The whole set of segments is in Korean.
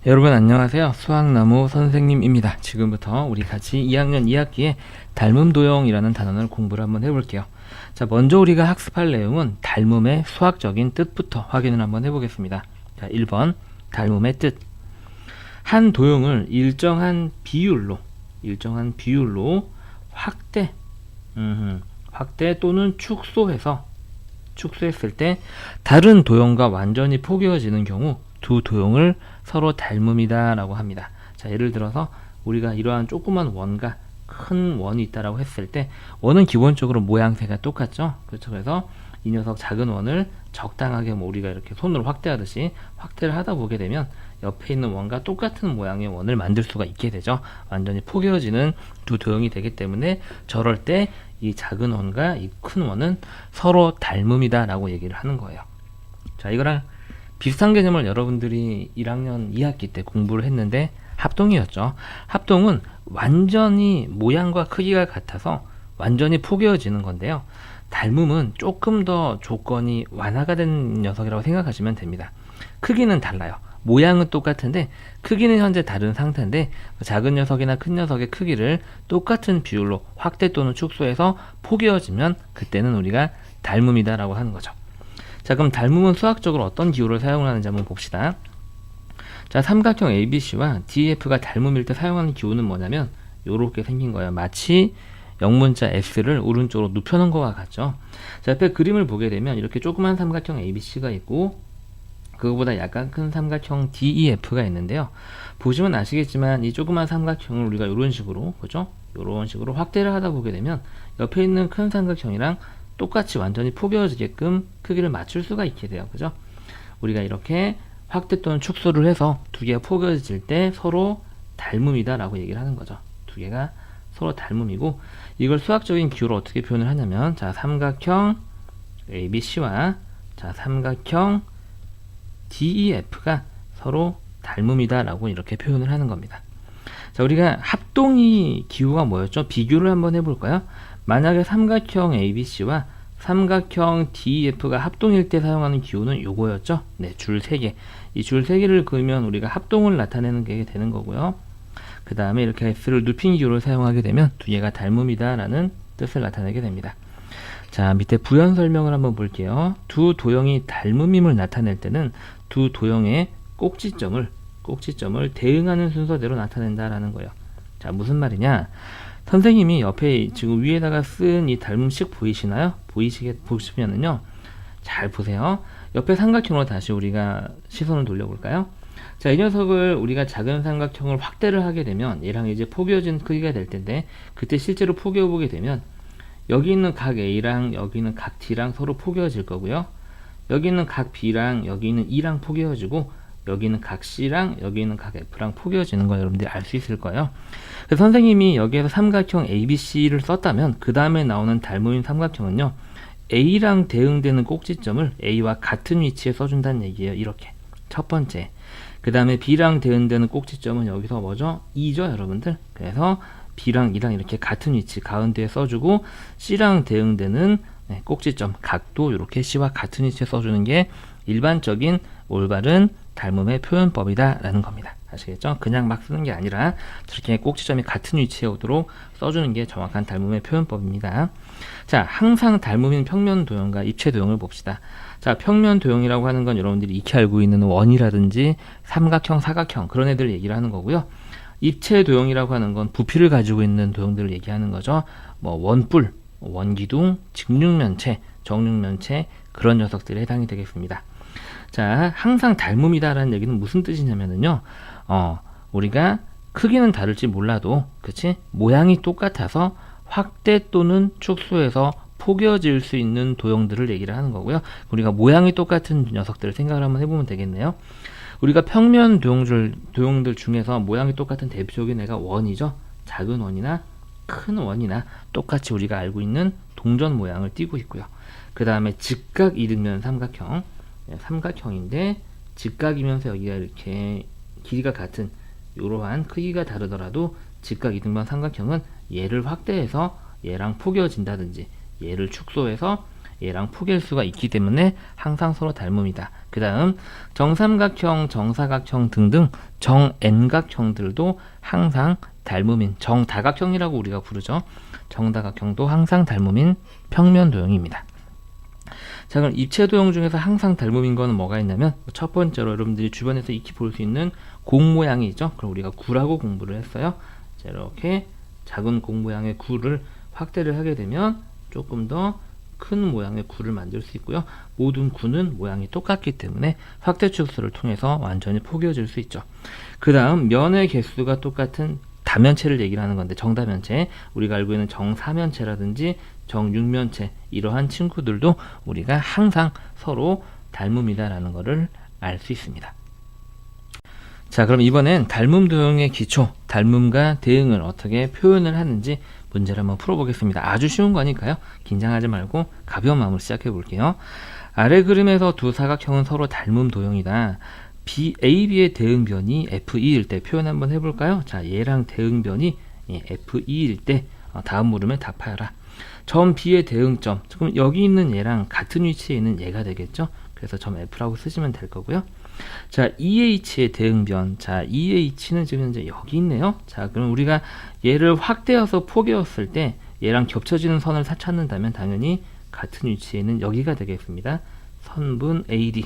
여러분 안녕하세요. 수학나무 선생님입니다. 지금부터 우리 같이 2학년 2학기에 닮음도형이라는 단원을 공부를 한번 해볼게요. 자, 먼저 우리가 학습할 내용은 닮음의 수학적인 뜻부터 확인을 한번 해보겠습니다. 자, 1번 닮음의 뜻. 한 도형을 일정한 비율로 확대 또는 축소했을 때 다른 도형과 완전히 포개어지는 경우 두 도형을 서로 닮음이다 라고 합니다. 자, 예를 들어서 우리가 이러한 조그만 원과 큰 원이 있다라고 했을 때 원은 기본적으로 모양새가 똑같죠. 그렇죠. 그래서 이 녀석 작은 원을 적당하게 우리가 이렇게 손으로 확대하듯이 확대를 하다 보게 되면 옆에 있는 원과 똑같은 모양의 원을 만들 수가 있게 되죠. 완전히 포개어지는 두 도형이 되기 때문에 저럴 때 이 작은 원과 이 큰 원은 서로 닮음이다 라고 얘기를 하는 거예요. 자, 이거랑 비슷한 개념을 여러분들이 1학년 2학기 때 공부를 했는데 합동이었죠. 합동은 완전히 모양과 크기가 같아서 완전히 포개어지는 건데요. 닮음은 조금 더 조건이 완화가 된 녀석이라고 생각하시면 됩니다. 크기는 달라요. 모양은 똑같은데 크기는 현재 다른 상태인데 작은 녀석이나 큰 녀석의 크기를 똑같은 비율로 확대 또는 축소해서 포개어지면 그때는 우리가 닮음이다 라고 하는 거죠. 자, 그럼 닮음은 수학적으로 어떤 기호를 사용하는지 한번 봅시다. 자, 삼각형 ABC와 DEF가 닮음일 때 사용하는 기호는 뭐냐면 요렇게 생긴 거예요. 마치 영문자 S를 오른쪽으로 눕혀놓은 것과 같죠. 자, 옆에 그림을 보게 되면 이렇게 조그만 삼각형 ABC가 있고 그거보다 약간 큰 삼각형 DEF가 있는데요. 보시면 아시겠지만 이 조그만 삼각형을 우리가 이런 식으로, 그죠? 이런 식으로 확대를 하다 보게 되면 옆에 있는 큰 삼각형이랑 똑같이 완전히 포개어지게끔 크기를 맞출 수가 있게 돼요. 그죠? 우리가 이렇게 확대 또는 축소를 해서 두 개가 포개어질 때 서로 닮음이다 라고 얘기를 하는 거죠. 두 개가 서로 닮음이고 이걸 수학적인 기호로 어떻게 표현을 하냐면 자, 삼각형 ABC와 자, 삼각형 DEF가 서로 닮음이다 라고 이렇게 표현을 하는 겁니다. 자, 우리가 합동이 기호가 뭐였죠? 비교를 한번 해볼까요? 만약에 삼각형 ABC와 삼각형 DEF가 합동일 때 사용하는 기호는 요거였죠? 네, 줄 3개. 이 줄 3개를 그으면 우리가 합동을 나타내는 게 되는 거고요. 그 다음에 이렇게 S를 눕힌 기호를 사용하게 되면 두 개가 닮음이다 라는 뜻을 나타내게 됩니다. 자, 밑에 부연 설명을 한번 볼게요. 두 도형이 닮음임을 나타낼 때는 두 도형의 꼭지점을 대응하는 순서대로 나타낸다라는 거예요. 자, 무슨 말이냐? 선생님이 옆에 지금 위에다가 쓴 이 닮음식 보이시나요? 보시면은요. 잘 보세요. 옆에 삼각형으로 다시 우리가 시선을 돌려볼까요? 자, 이 녀석을 우리가 작은 삼각형을 확대를 하게 되면 얘랑 이제 포개어진 크기가 될 텐데 그때 실제로 포개어 보게 되면 여기 있는 각 A랑 여기 있는 각 D랑 서로 포개어질 거고요. 여기 있는 각 B랑 여기 있는 E랑 포개어지고 여기 있는 각 C랑 여기 있는 각 F랑 포개어지는 거 여러분들이 알 수 있을 거예요. 그래서 선생님이 여기에서 삼각형 ABC를 썼다면 그 다음에 나오는 닮음인 삼각형은요. A랑 대응되는 꼭지점을 A와 같은 위치에 써준다는 얘기예요. 이렇게. 첫 번째. 그 다음에 B랑 대응되는 꼭지점은 여기서 뭐죠? 2죠, 여러분들. 그래서 B랑 E랑 이렇게 같은 위치 가운데에 써주고 C랑 대응되는 꼭지점 각도 이렇게 C와 같은 위치에 써주는 게 일반적인 올바른 닮음의 표현법이다 라는 겁니다. 아시겠죠? 그냥 막 쓰는 게 아니라 저렇게 꼭지점이 같은 위치에 오도록 써주는 게 정확한 닮음의 표현법입니다. 자, 항상 닮음인 평면 도형과 입체 도형을 봅시다. 자, 평면 도형이라고 하는 건 여러분들이 익히 알고 있는 원이라든지 삼각형, 사각형 그런 애들 얘기를 하는 거고요. 입체 도형이라고 하는 건 부피를 가지고 있는 도형들을 얘기하는 거죠. 뭐 원뿔, 원기둥, 직육면체, 정육면체 그런 녀석들에 해당이 되겠습니다. 자, 항상 닮음이다라는 얘기는 무슨 뜻이냐면요. 우리가 크기는 다를지 몰라도, 그치? 모양이 똑같아서 확대 또는 축소해서 포개어질 수 있는 도형들을 얘기를 하는 거고요. 우리가 모양이 똑같은 녀석들을 생각을 한번 해보면 되겠네요. 우리가 평면 도형들 중에서 모양이 똑같은 대표적인 애가 원이죠. 작은 원이나 큰 원이나 똑같이 우리가 알고 있는 동전 모양을 띠고 있고요. 그 다음에 직각 이등변 삼각형. 삼각형인데 직각이면서 여기가 이렇게 길이가 같은 이러한 크기가 다르더라도 직각 이등변 삼각형은 얘를 확대해서 얘랑 포개어진다든지 얘를 축소해서 얘랑 포개일 수가 있기 때문에 항상 서로 닮음이다. 그 다음 정삼각형, 정사각형 등등 정N각형들도 항상 닮음인 정다각형이라고 우리가 부르죠. 정다각형도 항상 닮음인 평면 도형입니다. 자, 그럼 입체 도형 중에서 항상 닮음인 거는 뭐가 있냐면 첫 번째로 여러분들이 주변에서 익히 볼 수 있는 공 모양이 있죠. 그럼 우리가 구라고 공부를 했어요. 자, 이렇게 작은 공 모양의 구를 확대를 하게 되면 조금 더 큰 모양의 구를 만들 수 있고요. 모든 구는 모양이 똑같기 때문에 확대 축소를 통해서 완전히 포개어질 수 있죠. 그 다음 면의 개수가 똑같은 다면체를 얘기를 하는 건데 정다면체, 우리가 알고 있는 정사면체라든지 정육면체, 이러한 친구들도 우리가 항상 서로 닮음이다 라는 것을 알 수 있습니다. 자, 그럼 이번엔 닮음 도형의 기초, 닮음과 대응을 어떻게 표현을 하는지 문제를 한번 풀어보겠습니다. 아주 쉬운 거니까요. 긴장하지 말고 가벼운 마음으로 시작해 볼게요. 아래 그림에서 두 사각형은 서로 닮음 도형이다. AB의 대응변이 F2일 때 표현 한번 해볼까요? 자, 얘랑 대응변이 F2일 때 다음 물음에 답하여라. 점 B의 대응점, 그럼 여기 있는 얘랑 같은 위치에 있는 얘가 되겠죠? 그래서 점 F라고 쓰시면 될 거고요. 자, EH의 대응변. 자, EH는 지금 현재 여기 있네요. 자, 그럼 우리가 얘를 확대해서 포개었을 때 얘랑 겹쳐지는 선을 찾는다면 당연히 같은 위치에 있는 여기가 되겠습니다. 선분 AD.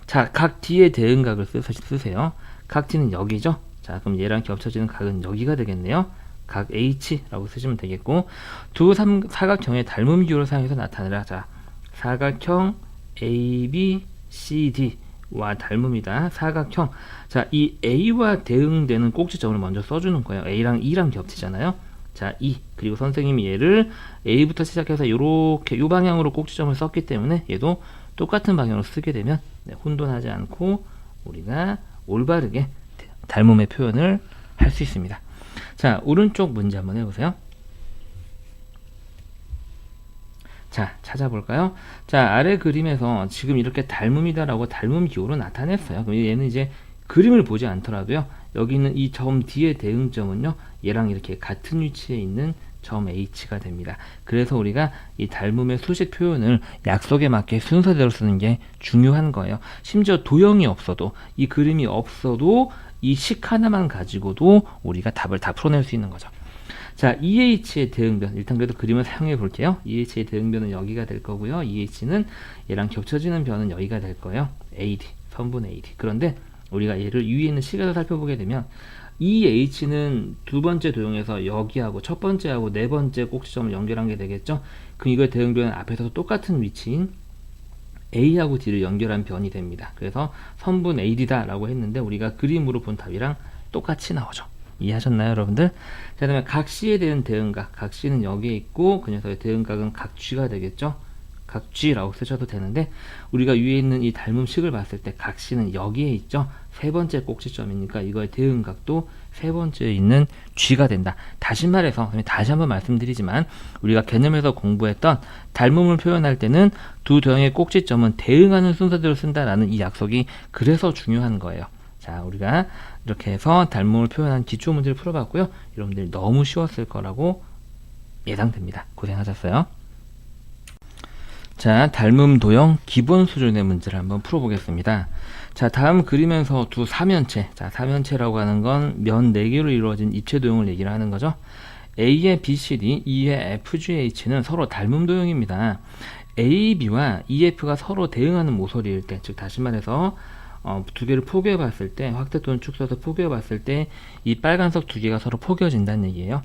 자, 각 D의 대응각을 쓰세요. 각 D는 여기죠. 자, 그럼 얘랑 겹쳐지는 각은 여기가 되겠네요. 각 H라고 쓰시면 되겠고, 두 사각형의 닮음 기호를 사용해서 나타내라. 자, 사각형 ABCD 와 닮음이다. 사각형. 자, 이 A와 대응되는 꼭지점을 먼저 써주는 거예요. A랑 E랑 겹치잖아요. 자, E. 그리고 선생님이 얘를 A부터 시작해서 이렇게 이 방향으로 꼭지점을 썼기 때문에 얘도 똑같은 방향으로 쓰게 되면 혼돈하지 않고 우리가 올바르게 닮음의 표현을 할 수 있습니다. 자, 오른쪽 문제 한번 해보세요. 자, 찾아볼까요? 자, 아래 그림에서 지금 이렇게 닮음이다라고 닮음 기호로 나타냈어요. 그럼 얘는 이제 그림을 보지 않더라도요, 여기 있는 이 점 D의 대응점은요, 얘랑 이렇게 같은 위치에 있는 점 H가 됩니다. 그래서 우리가 이 닮음의 수식 표현을 약속에 맞게 순서대로 쓰는 게 중요한 거예요. 심지어 도형이 없어도, 이 그림이 없어도 이 식 하나만 가지고도 우리가 답을 다 풀어낼 수 있는 거죠. 자, EH의 대응변, 일단 그래도 그림을 사용해 볼게요. EH의 대응변은 여기가 될 거고요. EH는 얘랑 겹쳐지는 변은 여기가 될 거예요. AD, 선분 AD. 그런데 우리가 얘를 위에 있는 식에서 살펴보게 되면 EH는 두 번째 도형에서 여기하고 첫 번째하고 네 번째 꼭지점을 연결한 게 되겠죠. 그럼 이거의 대응변은 앞에서도 똑같은 위치인 A하고 D를 연결한 변이 됩니다. 그래서 선분 AD다 라고 했는데 우리가 그림으로 본 답이랑 똑같이 나오죠. 이해하셨나요, 여러분들? 자, 그 다음에 각 C에 대한 대응각. 각 C는 여기에 있고 그 녀석의 대응각은 각 G가 되겠죠. 각 G라고 쓰셔도 되는데 우리가 위에 있는 이 닮음식을 봤을 때 각 C는 여기에 있죠. 세 번째 꼭지점이니까 이거의 대응각도 세 번째에 있는 G가 된다. 다시 말해서 다시 한번 말씀드리지만 우리가 개념에서 공부했던 닮음을 표현할 때는 두 도형의 꼭지점은 대응하는 순서대로 쓴다라는 이 약속이 그래서 중요한 거예요. 자, 우리가 이렇게 해서 닮음을 표현한 기초 문제를 풀어봤고요. 여러분들이 너무 쉬웠을 거라고 예상됩니다. 고생하셨어요. 자, 닮음 도형 기본 수준의 문제를 한번 풀어보겠습니다. 자, 다음 그림에서 두 사면체. 자, 사면체라고 하는 건 면 4개로 이루어진 입체 도형을 얘기를 하는 거죠. A의 BCD, E의 FGH는 서로 닮음 도형입니다. AB와 EF가 서로 대응하는 모서리일 때, 즉 다시 말해서 두 개를 포개해 봤을 때, 확대 또는 축소해서 포개해 봤을 때 이 빨간색 두 개가 서로 포개어진다는 얘기예요.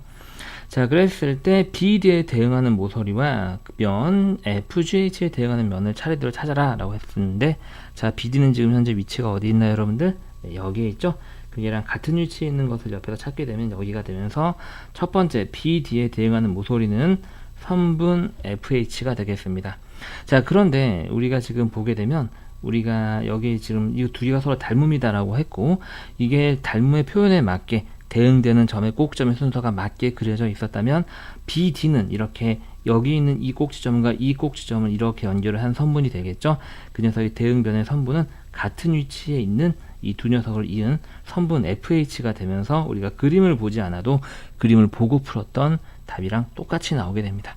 자, 그랬을 때 BD에 대응하는 모서리와 면 FGH에 대응하는 면을 차례대로 찾아라 라고 했었는데, 자, BD는 지금 현재 위치가 어디 있나요, 여러분들? 네, 여기에 있죠. 얘랑 같은 위치에 있는 것을 옆에서 찾게 되면 여기가 되면서 첫 번째 BD에 대응하는 모서리는 선분 FH가 되겠습니다. 자, 그런데 우리가 지금 보게 되면 우리가 여기 지금 이 두 개가 서로 닮음이다라고 했고, 이게 닮음의 표현에 맞게 대응되는 점의 꼭지점의 순서가 맞게 그려져 있었다면 BD는 이렇게 여기 있는 이 꼭지점과 이 꼭지점을 이렇게 연결을 한 선분이 되겠죠. 그 녀석의 대응변의 선분은 같은 위치에 있는 이 두 녀석을 이은 선분 FH가 되면서 우리가 그림을 보지 않아도 그림을 보고 풀었던 답이랑 똑같이 나오게 됩니다.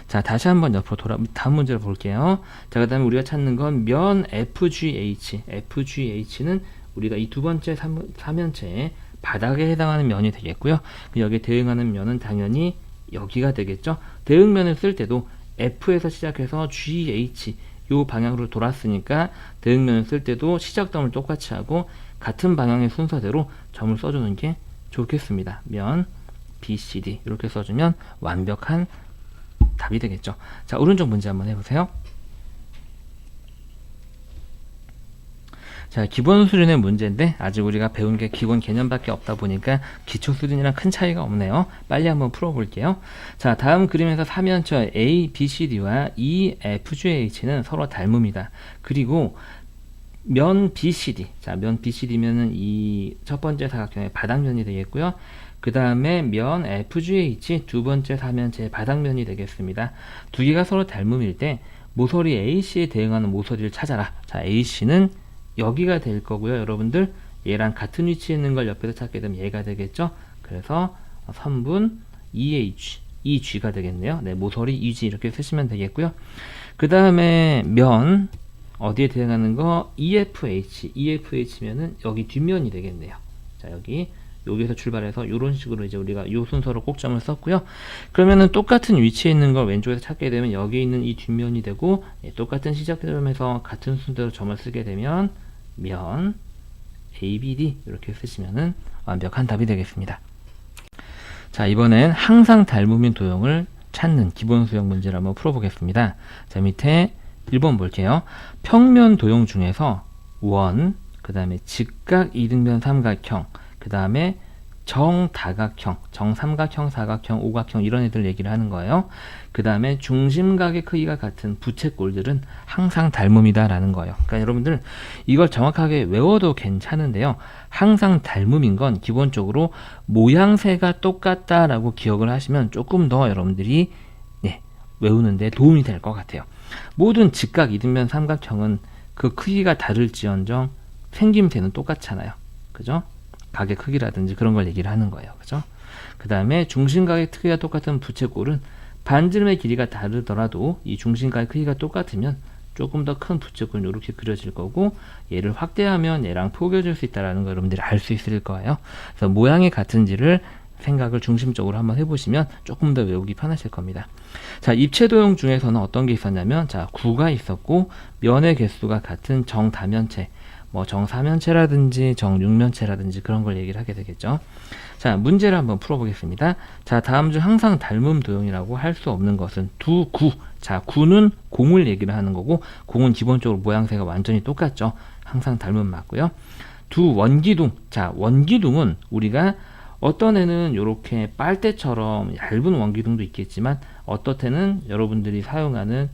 자, 다시 한번 옆으로 다음 문제를 볼게요. 자, 그 다음에 우리가 찾는 건 면 FGH. FGH는 우리가 이 두 번째 삼면체의 바닥에 해당하는 면이 되겠고요. 여기에 대응하는 면은 당연히 여기가 되겠죠. 대응면을 쓸 때도 F에서 시작해서 GH 요 방향으로 돌았으니까 대응면을 쓸 때도 시작점을 똑같이 하고 같은 방향의 순서대로 점을 써주는 게 좋겠습니다. 면 BCD 이렇게 써주면 완벽한 답이 되겠죠. 자, 오른쪽 문제 한번 해보세요. 자, 기본 수준의 문제인데 아직 우리가 배운 게 기본 개념밖에 없다 보니까 기초 수준이랑 큰 차이가 없네요. 빨리 한번 풀어볼게요. 자, 다음 그림에서 삼면체 A, B, C, D와 E, F, G, H는 서로 닮음이다. 그리고 면 BCD, 자, 면 BCD면은 이 첫 번째 사각형의 바닥면이 되겠고요. 그 다음에 면 FGH 두 번째 삼면체의 바닥면이 되겠습니다. 두 개가 서로 닮음일 때 모서리 AC에 대응하는 모서리를 찾아라. 자, AC는 여기가 될 거고요. 여러분들 얘랑 같은 위치에 있는 걸 옆에서 찾게 되면 얘가 되겠죠. 그래서 선분 EH, EG가 되겠네요. 네, 모서리 EG 이렇게 쓰시면 되겠고요. 그 다음에 면 어디에 대응하는 거 EFH, EFH면은 여기 뒷면이 되겠네요. 자, 여기서 출발해서 이런 식으로 이제 우리가 이 순서로 꼭점을 썼고요. 그러면은 똑같은 위치에 있는 걸 왼쪽에서 찾게 되면 여기 있는 이 뒷면이 되고, 똑같은 시작점에서 같은 순서로 점을 쓰게 되면 면 ABD 이렇게 쓰시면은 완벽한 답이 되겠습니다. 자, 이번엔 항상 닮음인 도형을 찾는 기본 수형 문제를 한번 풀어보겠습니다. 자, 밑에 1번 볼게요. 평면 도형 중에서 원, 그 다음에 직각 이등변 삼각형, 그 다음에 정다각형, 정삼각형, 사각형, 오각형 이런 애들 얘기를 하는 거예요. 그 다음에 중심각의 크기가 같은 부채꼴들은 항상 닮음이다 라는 거예요. 그러니까 여러분들 이걸 정확하게 외워도 괜찮은데요. 항상 닮음인 건 기본적으로 모양새가 똑같다라고 기억을 하시면 조금 더 여러분들이 외우는데 도움이 될 것 같아요. 모든 직각 이등변 삼각형은 그 크기가 다를지언정 생김새는 똑같잖아요. 그죠? 각의 크기라든지 그런 걸 얘기를 하는 거예요. 그죠? 그 다음에 중심각의 크기가 똑같은 부채꼴은 반지름의 길이가 다르더라도 이 중심각의 크기가 똑같으면 조금 더 큰 부채꼴은 이렇게 그려질 거고, 얘를 확대하면 얘랑 포개질 수 있다는 거 여러분들이 알 수 있을 거예요. 그래서 모양이 같은지를 생각을 중심적으로 한번 해보시면 조금 더 외우기 편하실 겁니다. 자, 입체도형 중에서는 어떤 게 있었냐면, 자, 구가 있었고 면의 개수가 같은 정다면체, 뭐 정사면체라든지 정육면체라든지 그런 걸 얘기를 하게 되겠죠. 자, 문제를 한번 풀어보겠습니다. 자, 다음 중 항상 닮음 도형이라고 할 수 없는 것은 두 구. 자, 구는 공을 얘기를 하는 거고, 공은 기본적으로 모양새가 완전히 똑같죠. 항상 닮음 맞고요. 두 원기둥. 자, 원기둥은 우리가 어떤 애는 이렇게 빨대처럼 얇은 원기둥도 있겠지만, 어떤 애는 여러분들이 사용하는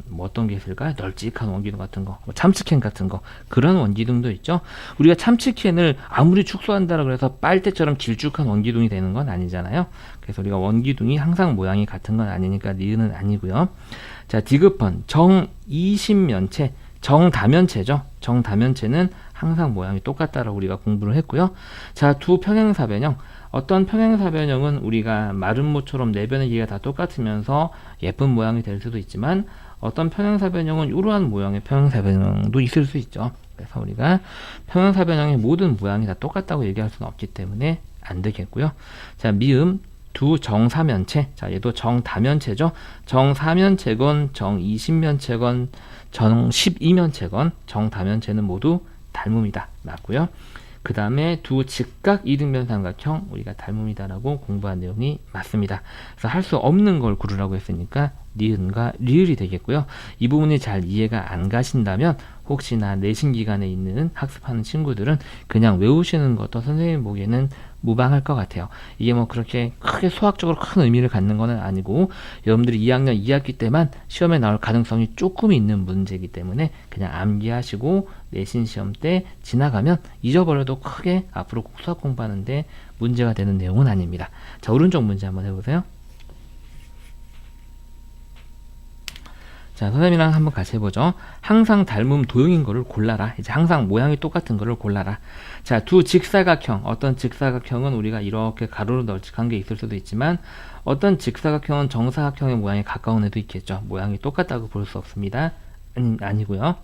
뭐 어떤 게 있을까요? 널찍한 원기둥 같은 거, 뭐 참치캔 같은 거, 그런 원기둥도 있죠. 우리가 참치캔을 아무리 축소한다고 해서 빨대처럼 길쭉한 원기둥이 되는 건 아니잖아요. 그래서 우리가 원기둥이 항상 모양이 같은 건 아니니까 니은은 아니고요. 자, 디귿번 정이심면체, 정다면체죠. 정다면체는 항상 모양이 똑같다라고 우리가 공부를 했고요. 자, 두 평행사변형. 어떤 평행사변형은 우리가 마름모처럼 네 변의 길이가 다 똑같으면서 예쁜 모양이 될 수도 있지만, 어떤 평행사변형은 이러한 모양의 평행사변형도 있을 수 있죠. 그래서 우리가 평행사변형의 모든 모양이 다 똑같다고 얘기할 수는 없기 때문에 안 되겠고요. 자, 미음 두 정사면체. 자, 얘도 정다면체죠. 정사면체건 정이심면체건 정12면체건 정다면체는 모두 닮음이다. 맞고요. 그 다음에 두 직각 이등변 삼각형 우리가 닮음이다라고 공부한 내용이 맞습니다. 그래서 할 수 없는 걸 고르라고 했으니까 니은과 리을이 되겠고요. 이 부분이 잘 이해가 안 가신다면 혹시나 내신 기간에 있는 학습하는 친구들은 그냥 외우시는 것도 선생님 보기에는 무방할 것 같아요. 이게 뭐 그렇게 크게 수학적으로 큰 의미를 갖는 건 아니고, 여러분들이 2학년 2학기 때만 시험에 나올 가능성이 조금 있는 문제이기 때문에 그냥 암기하시고 내신 시험 때 지나가면 잊어버려도 크게 앞으로 수학 공부하는데 문제가 되는 내용은 아닙니다. 자, 오른쪽 문제 한번 해보세요. 자, 선생님이랑 한번 같이 해보죠. 항상 닮은 도형인 거를 골라라. 이제 항상 모양이 똑같은 거를 골라라. 자, 두 직사각형. 어떤 직사각형은 우리가 이렇게 가로로 널찍한 게 있을 수도 있지만 어떤 직사각형은 정사각형의 모양에 가까운 애도 있겠죠. 모양이 똑같다고 볼 수 없습니다. 아니고요.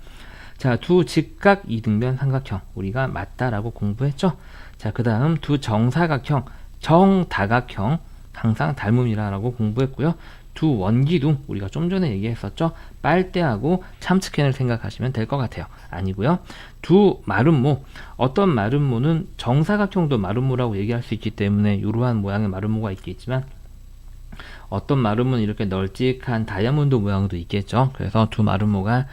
자, 두 직각 이등변 삼각형. 우리가 맞다라고 공부했죠. 자, 그 다음 두 정사각형, 정다각형. 항상 닮음이라고 공부했고요. 두 원기둥 우리가 좀 전에 얘기했었죠. 빨대하고 참치캔을 생각하시면 될 것 같아요. 아니고요. 두 마름모. 어떤 마름모는 정사각형도 마름모라고 얘기할 수 있기 때문에 이러한 모양의 마름모가 있겠지만 어떤 마름모는 이렇게 널찍한 다이아몬드 모양도 있겠죠. 그래서 두 마름모가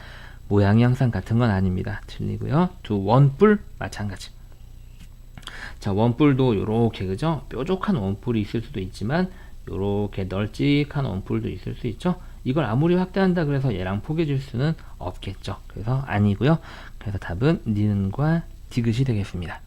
모양이 항상 같은 건 아닙니다. 틀리고요. 두 원뿔 마찬가지. 자, 원뿔도 요렇게 그죠? 뾰족한 원뿔이 있을 수도 있지만 요렇게 널찍한 원뿔도 있을 수 있죠. 이걸 아무리 확대한다 그래서 얘랑 포개질 수는 없겠죠. 그래서 아니고요. 그래서 답은 니은과 디귿이 되겠습니다.